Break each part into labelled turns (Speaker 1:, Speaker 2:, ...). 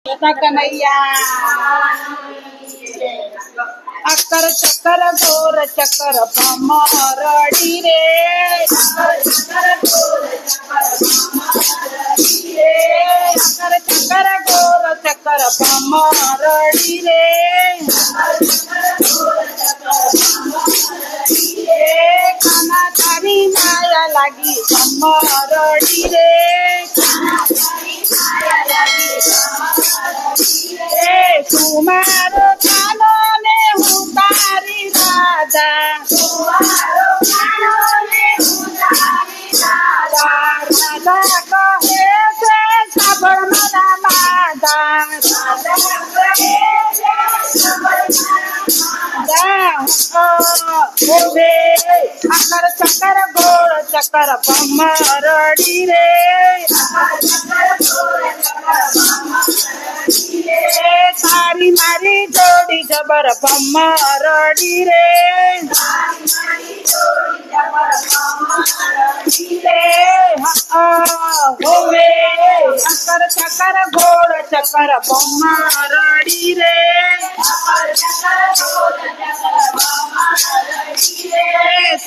Speaker 1: कन्हैया अकर चक्कर गोर चक्कर भमरड़ी रे अकर चक्कर गोर चक्कर भमरड़ी रे खाना थारी माया लागी भमरड़ी रे तुम्हारो खानो ने उतारी राजा राजा कहे से सबरमना माता अकर चक्कर गोर चक्कर भमरड़ी रे तारी मारी जोड़ी जबर भमरड़ी रे अकर चक्कर गोर चक्कर भमरड़ी रे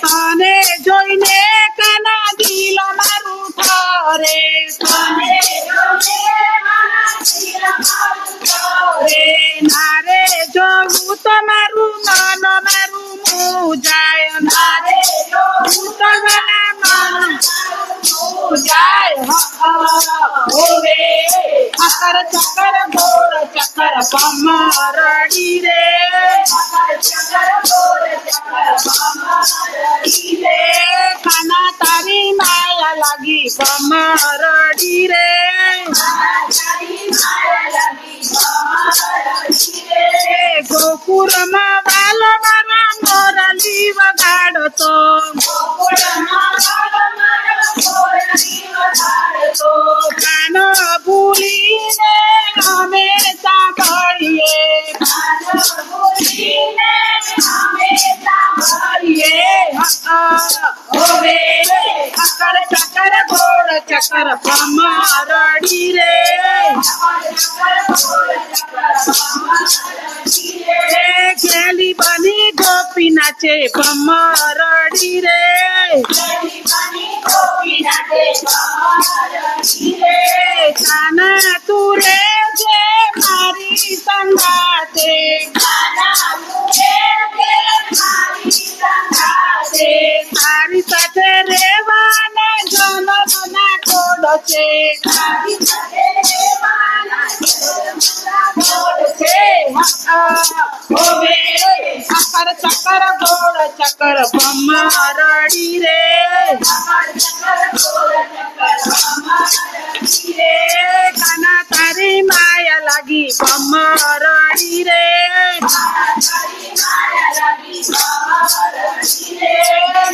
Speaker 1: ताने जोइने काना दिल मारू थारे नारे जो मारू मन मारू मुजाय नारे जो मन मुजाय होवे अकर चक्कर गोर चक्कर भमरड़ी रे खाना तारी माया लागी भमरड़ी रे गोकुल बाल मारा मोरली बगाड़ तो खानो भूली ने हमेशा बढ़िए अकर चक्कर गोर चक्कर भमरड़ी रे खेली बनी गोपी नाचे भमरड़ी रे खाना तुरे जे मारी संगाते तारी साथे रेवाना जनमना कोडछे अकर चक्कर गोर चक्कर भमरड़ी रे खाना तारी माया लागी भमरड़ी रे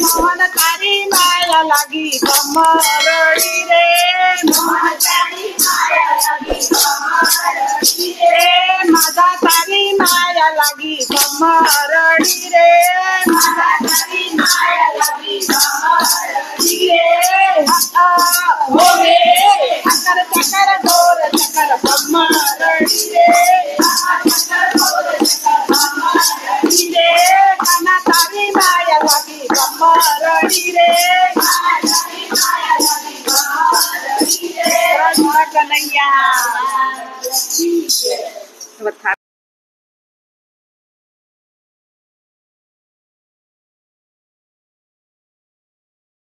Speaker 1: मोहन तारी माया लागी भमरड़ी रे माता तारी माया लागी भमरड़ी रे अकर चक्कर गोर चक्कर भमरड़ी रे खाना तारी माया लागी भमरड़ी रे कन्हैया